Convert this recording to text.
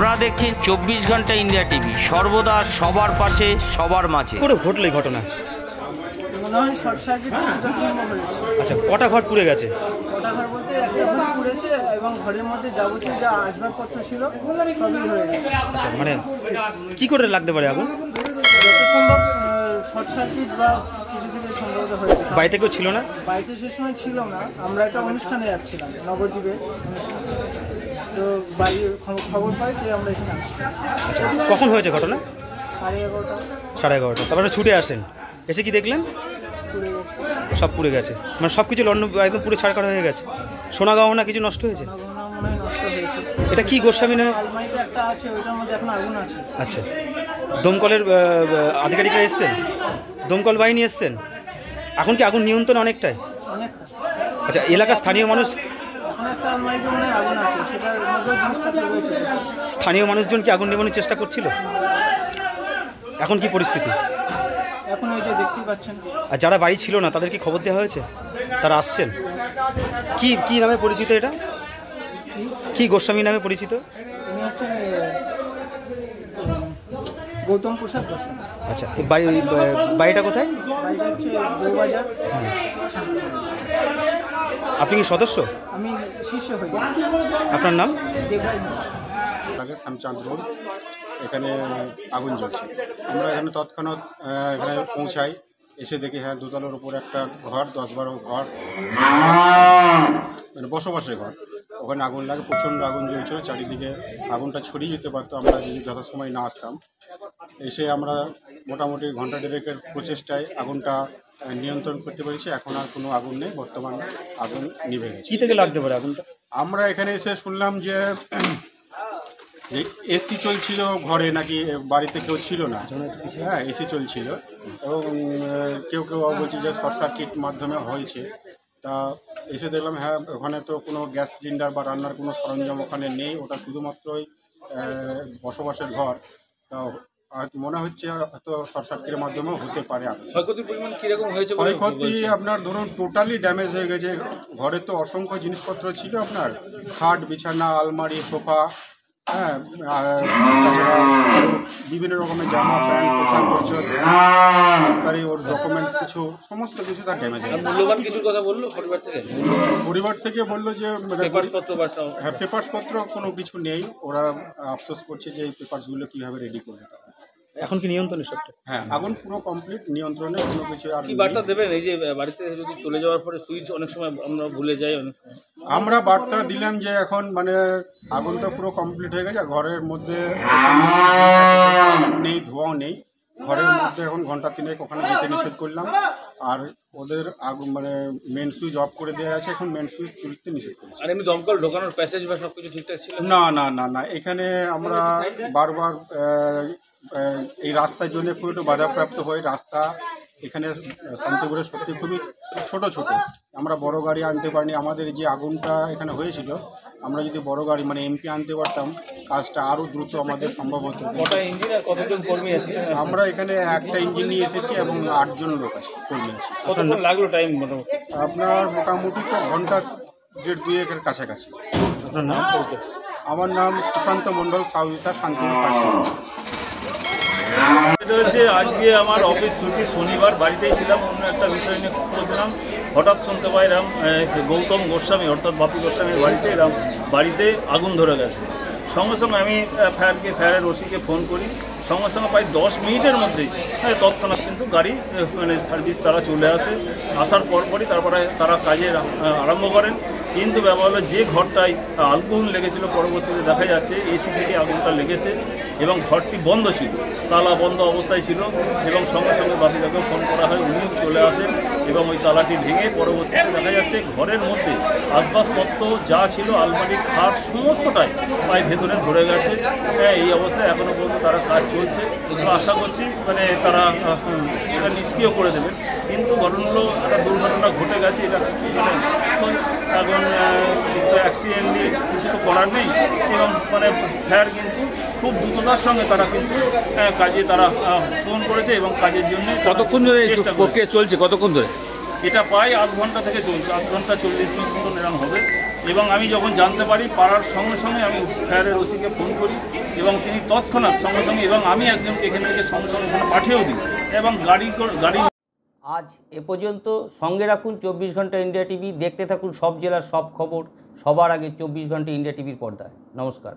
আপনারা দেখছেন 24 ঘন্টা ইন্ডিয়া টিভি, সর্বদা সবার পাশে সবার মাঝে। করে ঘটলো এই ঘটনা? মনে হয় শর্ট সার্কিট হয়েছে। আচ্ছা, কটা ঘর পুড়ে গেছে? কটা ঘর বলতে একটা ঘর পুড়েছে এবং ঘরের মধ্যে যাবতীয় যা আসবাবপত্র ছিল সবই হয়ে গেছে। আচ্ছা, মানে কি করে লাগতে পারে আগুন? যত সম্ভব শর্ট সার্কিট বা কিছু থেকে সম্ভবত হয়েছে। বাড়িতে কেউ ছিল না? বাড়িতে সে সময় ছিল না, আমরা একটা অনুষ্ঠানে যাচ্ছিলাম, নবদ্বীপে অনুষ্ঠান। তো বাড়ি খবর পাই যে আমরা এখানে আসি। আচ্ছা, কখন হয়েছে ঘটনা? 11:30। 11:30। তারপরে ছুটে আসেন, এসে কি দেখলেন? পুড়ে গেছে। সব পুড়ে গেছে, মানে সব কিছু লন্ড একদম পুরো ছাড়খাড় হয়ে গেছে। সোনা গহনা কিছু নষ্ট হয়েছে? মনে হয় নষ্ট হয়েছে। এটা কি গোস্বামী নামে? আলমারিতে একটা আছে, ওইটার মধ্যে এখন আগুন আছে। আচ্ছা, দমকলের আধিকারিকরা এসছেন? দমকল বাহিনী এসছেন? এখন কি আগুন নিয়ন্ত্রণ অনেকটাই? অনেকটা। আচ্ছা, এলাকার স্থানীয় মানুষ? এখন একটা আলমারিতে মনে হয় আগুন আছে, সেটার মধ্যে জিনিসপত্র রয়েছে। স্থানীয় মানুষজন কি আগুন নেভানোর চেষ্টা করছিল? এখন কি পরিস্থিতি? এখন ওই যে দেখতেই পাচ্ছেন। আর যারা বাড়ি ছিল না তাদের কি খবর দেওয়া হয়েছে? তারা আসছেন? কি কি নামে পরিচিত এটা? কি গোস্বামী নামে পরিচিত? উনি হচ্ছেন গৌতম প্রসাদ গোস্বামী। আচ্ছা, এই বাড়িটা কোথায়? বাড়িটা হচ্ছে বউবাজার। আপনি কি সদস্য? আমি শিষ্য হই। আপনার নাম? দেবরাজ। শ্যামচাঁদ রোড, এখানে আগুন জ্বলছে। আমরা এখানে তৎক্ষণাৎ এখানে পৌঁছাই, এসে দেখি হ্যাঁ দোতলার উপর একটা ঘর, 10-12 ঘর, মানে বসবাসের ঘর, ওখানে আগুন লাগে। প্রচণ্ড আগুন জ্বলছিল, চারিদিকে আগুনটা ছড়িয়ে যেতে পারতো আমরা যদি যথাসময় না আসতাম। এসে আমরা মোটামুটি ঘন্টা দেড়েকের প্রচেষ্টায় আগুনটা নিয়ন্ত্রণ করতে পেরেছি। এখন আর কোনো আগুন নেই, বর্তমানে আগুন নিভে গেছে। কি থেকে লাগতে পারে আগুনটা? আমরা এখানে এসে শুনলাম যে এসি চলছিল ঘরে, নাকি বাড়িতে কেউ ছিল না। হ্যাঁ, এসি চলছিল এবং কেউ কেউ বলছে যে শর্ট সার্কিট মাধ্যমে হয়েছে। তা এসে দেখলাম হ্যাঁ ওখানে তো কোনো গ্যাস সিলিন্ডার বা রান্নার কোনো সরঞ্জাম ওখানে নেই, ওটা শুধুমাত্রই বসবাসের ঘর। তা মনে হচ্ছে হয়তো শর্ট সার্কিটের মাধ্যমেও হতে পারে। ক্ষয়ক্ষতির পরিমাণ কীরকম হয়েছে? ক্ষয়ক্ষতি আপনার ধরুন টোটালি ড্যামেজ হয়ে গেছে। ঘরে তো অসংখ্য জিনিসপত্র ছিল, আপনার খাট, বিছানা, আলমারি, সোফা, হ্যাঁ, তাছাড়া বিভিন্ন রকমের জামা, প্যান্ট, পোশাক পরিচ্ছদ, সরকারি ওর ডকুমেন্টস কিছু, সমস্ত কিছু তার ড্যামেজ হয়ে গেছে। মূল্যবান কিছুর কথা বললো পরিবার থেকে বললো যে হ্যাঁ পেপারসপত্র কোনো কিছু নেই। ওরা আফসোস করছে যে এই পেপারসগুলো কীভাবে রেডি করবে। এখন কি নিয়ন্ত্রণে সবটা? হ্যাঁ, আগুন পুরো কমপ্লিট নিয়ন্ত্রণে, কোনো কিছু আর কি বার্তা দেবেন? এই যে বাড়িতে যদি চলে যাওয়ার পরে সুইচ অনেক সময় আমরা ভুলে যাই, অনেক সময় আমরা বার্তা দিলাম যে এখন মানে আগুনটা পুরো কমপ্লিট হয়ে গেছে। ঘরের মধ্যে নেই, ধোঁয়াও নেই ঘরের মধ্যে। এখন ঘন্টা 3 ওখানে যেতে নিষেধ করলাম। আর ওদের আগুন মানে মেন সুইচ অফ করে দেওয়া আছে, এখন মেন সুইচ তুলতে নিষেধ করেছে। আর এমনি দমকল ঢোকানোর প্যাসেজ বা সব কিছু ঠিকঠাক ছিল? না না না না, এখানে আমরা বারবার এই রাস্তার জন্য খুব একটু বাধাপ্রাপ্ত হই। রাস্তা এখানে শান্তিপুরে সত্যি খুবই ছোট ছোট, আমরা বড় গাড়ি আনতে পারিনি। আমাদের যে আগুনটা এখানে হয়েছিল, আমরা যদি বড় গাড়ি মানে এমপি আনতে পারতাম, কাজটা আরও দ্রুত আমাদের সম্ভব হতো। কটা ইঞ্জিন আর কতজন কর্মী আছে? আমরা এখানে একটা ইঞ্জিন নিয়ে এসেছি এবং 8 জন লোক আছে, কর্মী আছে। কতক্ষণ লাগলো টাইম মোটামুটি? আপনার মোটামুটি তো ঘন্টা 1.5-2 কাছাকাছি। আপনার নাম? আমার নাম Sushanta Mondal, sub officer, Shantipur fire station. এটা হচ্ছে আজকে আমার অফিস ছুটি, শনিবার, বাড়িতেই ছিলাম, অন্য একটা বিষয় নিয়ে করছিলাম। হঠাৎ শুনতে পাইলাম গৌতম গোস্বামী অর্থাৎ বাপি গোস্বামীর বাড়িতে এলাম, বাড়িতে আগুন ধরে গেছে। সঙ্গে সঙ্গে আমি ফায়ারের ওসিকে ফোন করি। সঙ্গে সঙ্গে প্রায় 10 মিনিটের মধ্যেই তৎক্ষণাৎ কিন্তু গাড়ি মানে সার্ভিস তারা চলে আসে। আসার পরপরই তারপরে তারা কাজে আরম্ভ করেন। কিন্তু ব্যাপার হলো যে ঘরটায় আগুন লেগেছিল, পরবর্তীতে দেখা যাচ্ছে এসি থেকে আগুনটা লেগেছে এবং ঘরটি বন্ধ ছিল, তালা বন্ধ অবস্থায় ছিল। এবং সঙ্গে সঙ্গে বাপিদাকেও ফোন করা হয়, উনিও চলে আসেন এবং ওই তালাটি ভেঙে পরবর্তীতে দেখা যাচ্ছে ঘরের মধ্যে আসবাবপত্র যা ছিল, আলমারি, খাট, সমস্তটাই প্রায় ভেতরে ধরে গেছে। এই অবস্থায় এখনও পর্যন্ত তারা কাজ চলছে। আশা করছি মানে তারা এটা নিষ্ক্রিয় করে দেবেন। কিন্তু ঘটনাগুলো একটা দুর্ঘটনা ঘটে গেছে, এটা এখন অ্যাক্সিডেন্টলি কিছু তো করার নেই। এবং মানে ফায়ার কিন্তু খুব দ্রুততার সঙ্গে তারা কিন্তু কাজে তারা অংশগ্রহণ করেছে এবং কাজের জন্য কতক্ষণ ধরে প্রক্রিয়া চলছে? কতক্ষণ ধরে? এটা প্রায় 8 ঘন্টা থেকে চলছে, 8 ঘন্টা 40 মিনিট মতন এরকম হবে। এবং আমি যখন জানতে পারি পাড়ার সঙ্গে সঙ্গে আমি ফায়ারের ওসিকে ফোন করি এবং তিনি তৎক্ষণাৎ সঙ্গে সঙ্গে এবং আমি একজনকে এখানে থেকে সঙ্গে সঙ্গে এখানে পাঠিয়েও দিই এবং গাড়ি আজ এ পর্যন্ত। সঙ্গে রাখুন 24 ঘন্টা ইন্ডিয়া টিভি। দেখতে থাকুন সব জেলার সব খবর সবার আগে 24 ঘন্টা ইন্ডিয়া টিভির পর্দায়। নমস্কার।